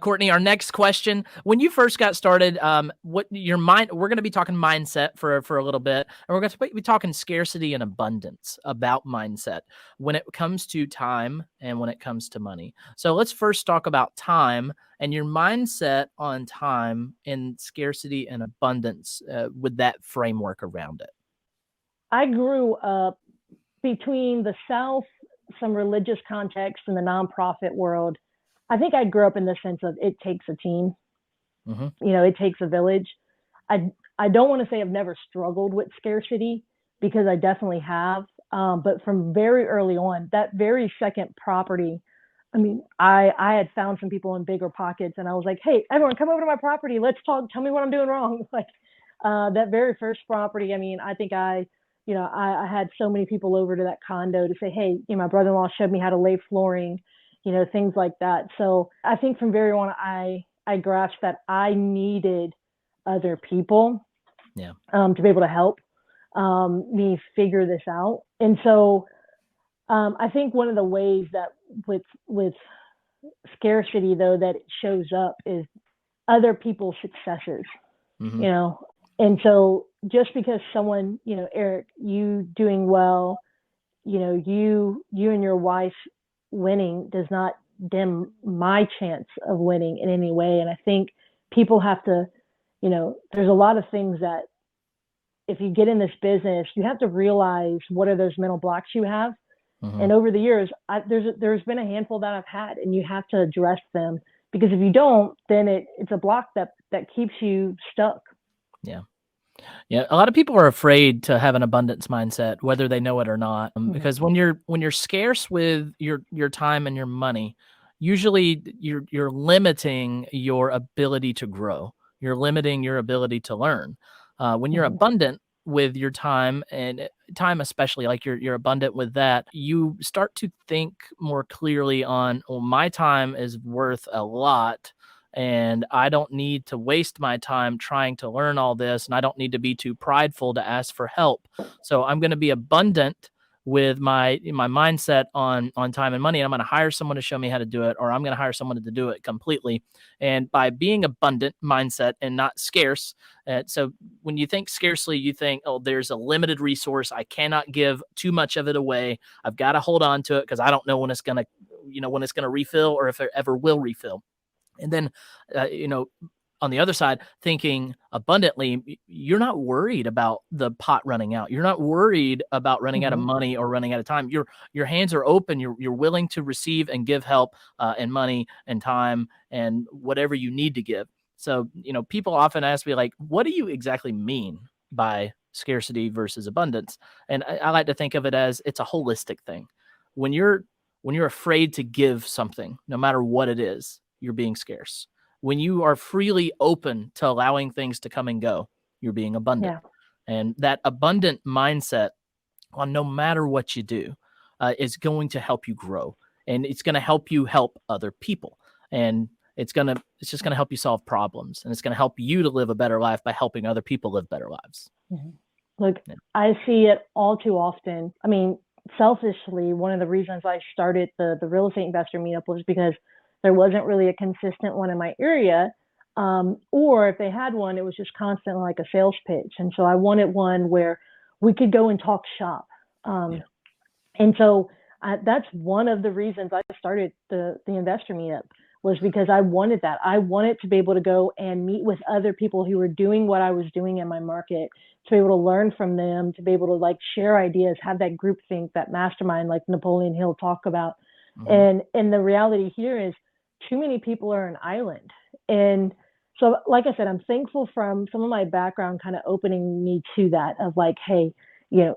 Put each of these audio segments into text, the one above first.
Courtney, our next question. When you first got started, what your mind, we're going to be talking mindset for a little bit, and we're going to be talking scarcity and abundance about mindset when it comes to time and when it comes to money. So let's first talk about time and your mindset on time and scarcity and abundance with that framework around it. I grew up between the South, some religious context, and the nonprofit world. I think I grew up in the sense of it takes a team. Mm-hmm. It takes a village. I don't want to say I've never struggled with scarcity because I definitely have. But from very early on, that very second property, I had found some people in bigger pockets, and I was like, "Hey, everyone, come over to my property. Let's talk. Tell me what I'm doing wrong." Like that very first property. I think I had so many people over to that condo to say, "Hey, my brother-in-law showed me how to lay flooring," things like that. So I think from very on, I grasped that I needed other people, Yeah. to be able to help me figure this out. And so I think one of the ways that with scarcity though that it shows up is other people's successes. Mm-hmm. you know and so just because someone, Eric, you doing well, you and your wife winning does not dim my chance of winning in any way. And I think people have to, there's a lot of things that if you get in this business, you have to realize what are those mental blocks you have. Mm-hmm. And over the years, there's been a handful that I've had, and you have to address them, because if you don't, then it's a block that keeps you stuck. Yeah. Yeah, a lot of people are afraid to have an abundance mindset, whether they know it or not, because when you're scarce with your time and your money, usually you're limiting your ability to grow. You're limiting your ability to learn. When you're Mm-hmm. abundant with your time and time, especially like you're abundant with that, you start to think more clearly on, well, my time is worth a lot, and I don't need to waste my time trying to learn all this, and I don't need to be too prideful to ask for help. So I'm going to be abundant with my mindset on time and money, and I'm going to hire someone to show me how to do it, or I'm going to hire someone to do it completely. And by being abundant mindset and not scarce, so when you think scarcely, you think, oh, there's a limited resource, I cannot give too much of it away, I've got to hold on to it because I don't know when it's going to refill, or if it ever will refill. And then, on the other side, thinking abundantly, you're not worried about the pot running out. You're not worried about running out of Mm-hmm. money or running out of time. Your hands are open. You're willing to receive and give help, and money and time and whatever you need to give. So, people often ask me, like, what do you exactly mean by scarcity versus abundance? And I like to think of it as it's a holistic thing. When you're afraid to give something, no matter what it is, you're being scarce. When you are freely open to allowing things to come and go, you're being abundant. Yeah. And that abundant mindset on no matter what you do is going to help you grow, and it's going to help you help other people. And it's just going to help you solve problems, and it's going to help you to live a better life by helping other people live better lives. Mm-hmm. Look, Yeah. I see it all too often. Selfishly, one of the reasons I started the real estate investor meetup was because there wasn't really a consistent one in my area. Or if they had one, it was just constant, like a sales pitch. And so I wanted one where we could go and talk shop. Yeah. And so that's one of the reasons I started the investor meetup, was because I wanted that. I wanted to be able to go and meet with other people who were doing what I was doing in my market, to be able to learn from them, to be able to like share ideas, have that group think, that mastermind like Napoleon Hill talk about. Mm-hmm. And the reality here is too many people are an island. And so, like I said, I'm thankful from some of my background kind of opening me to that, of like, hey, that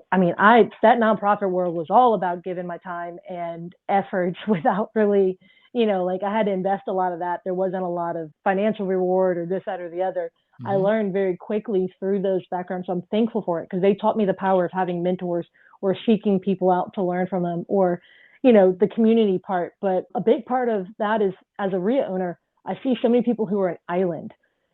nonprofit world was all about giving my time and efforts without really, like I had to invest a lot of that. There wasn't a lot of financial reward or this, that, or the other. I Mm-hmm. learned very quickly through those backgrounds. So I'm thankful for it, because they taught me the power of having mentors or seeking people out to learn from them, or, the community part. But a big part of that is, as a REIA owner, I see so many people who are an island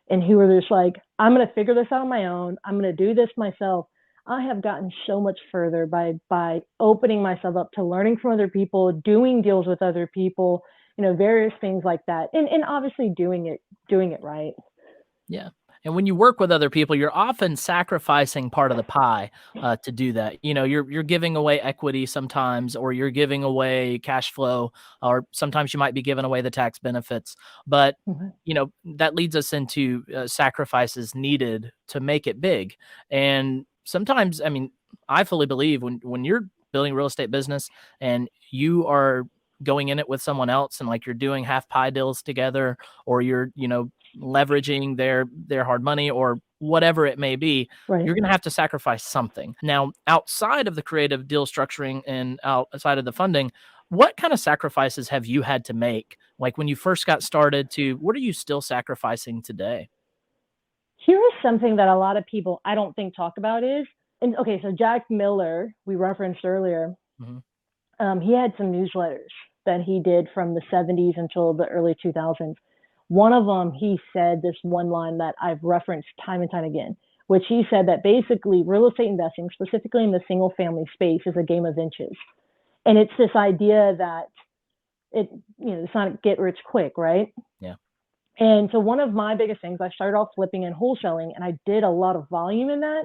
and who are just like, I'm going to figure this out on my own. I'm going to do this myself. I have gotten so much further by opening myself up to learning from other people, doing deals with other people, various things like that. And obviously doing it right. Yeah. And when you work with other people, you're often sacrificing part of the pie to do that. You're giving away equity sometimes, or you're giving away cash flow, or sometimes you might be giving away the tax benefits. But Mm-hmm. that leads us into sacrifices needed to make it big. And sometimes, I mean, I fully believe when you're building a real estate business and you are going in it with someone else, and like you're doing half pie deals together, or you're leveraging their hard money or whatever it may be, Right. you're going to have to sacrifice something. Now, outside of the creative deal structuring and outside of the funding, what kind of sacrifices have you had to make? Like when you first got started, to what are you still sacrificing today? Here is something that a lot of people I don't think talk about is, and okay, so Jack Miller, we referenced earlier, Mhm. he had some newsletters that he did from the 70s until the early 2000s. One of them, he said this one line that I've referenced time and time again, which he said that basically real estate investing, specifically in the single family space, is a game of inches. And it's this idea that it's not get rich quick, right? Yeah. And so one of my biggest things, I started off flipping and wholesaling, and I did a lot of volume in that.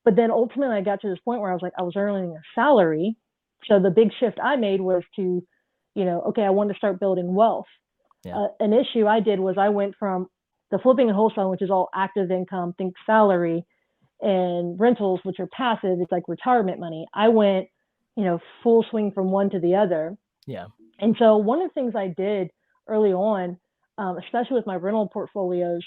But then ultimately I got to this point where I was like, I was earning a salary. So the big shift I made was to, okay, I wanted to start building wealth. Yeah. An issue I did was I went from the flipping and wholesaling, which is all active income, think salary, and rentals, which are passive, it's like retirement money. I went, full swing from one to the other. Yeah. And so one of the things I did early on, especially with my rental portfolios,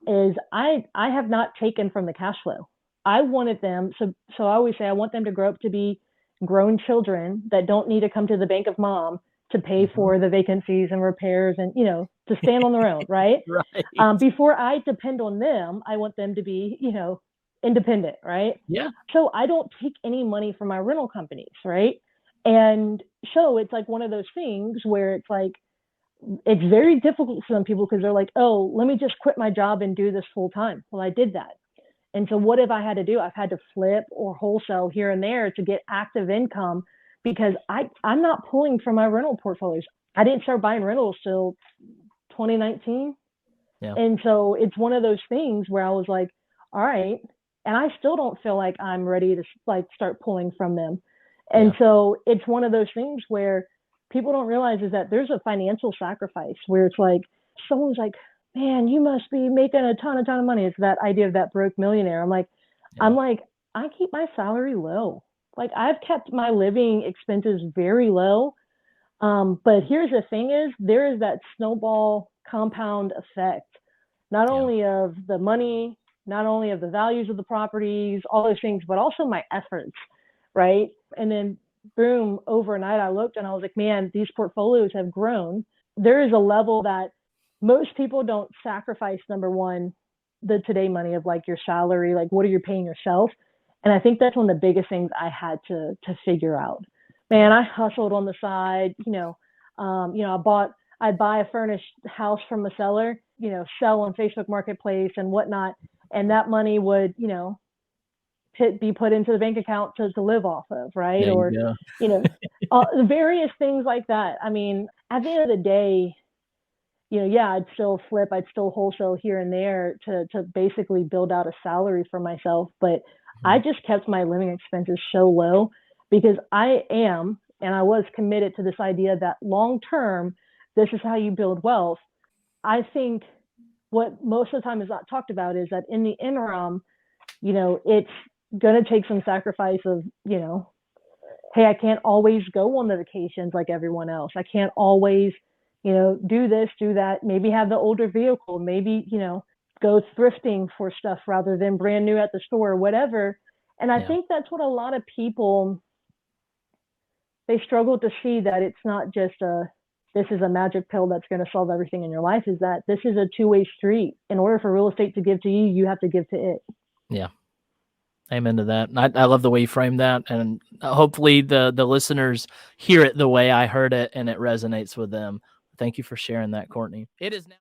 is I have not taken from the cash flow. I wanted them, so I always say I want them to grow up to be grown children that don't need to come to the bank of mom to pay for the vacancies and repairs and, to stand on their own, right? Right. Before I depend on them, I want them to be, independent, right? Yeah. So I don't take any money from my rental companies, right? And so it's like one of those things where it's like, it's very difficult for some people because they're like, oh, let me just quit my job and do this full time. Well, I did that. And so what have I had to do? I've had to flip or wholesale here and there to get active income because I'm not pulling from my rental portfolios. I didn't start buying rentals till 2019. Yeah. And so it's one of those things where I was like, all right. And I still don't feel like I'm ready to like start pulling from them. And so it's one of those things where people don't realize is that there's a financial sacrifice where it's like, someone's like, man, you must be making a ton of money. It's that idea of that broke millionaire. I'm like, I keep my salary low. Like I've kept my living expenses very low. But here's the thing is there is that snowball compound effect, not only of the money, not only of the values of the properties, all those things, but also my efforts, right? And then boom, overnight I looked and I was like, man, these portfolios have grown. There is a level that most people don't sacrifice, number one, the today money of like your salary, like what are you paying yourself? And I think that's one of the biggest things I had to figure out. Man, I hustled on the side, I'd buy a furnished house from a seller, sell on Facebook Marketplace and whatnot. And that money would, be put into the bank account to live off of, right? There Or, you various things like that. I mean, at the end of the day, I'd still flip, I'd still wholesale here and there to basically build out a salary for myself. But I just kept my living expenses so low because I am, and I was committed to this idea that long term, this is how you build wealth. I think what most of the time is not talked about is that in the interim, it's going to take some sacrifice of, hey, I can't always go on the vacations like everyone else. I can't always, do this, do that, maybe have the older vehicle, maybe, go thrifting for stuff rather than brand new at the store or whatever. And I think that's what a lot of people, they struggle to see, that it's not just this is a magic pill that's going to solve everything in your life, is that this is a two-way street. In order for real estate to give to you, you have to give to it. Yeah. Amen to that. I love the way you frame that, and hopefully the listeners hear it the way I heard it and it resonates with them. Thank you for sharing that, Courtney. It is now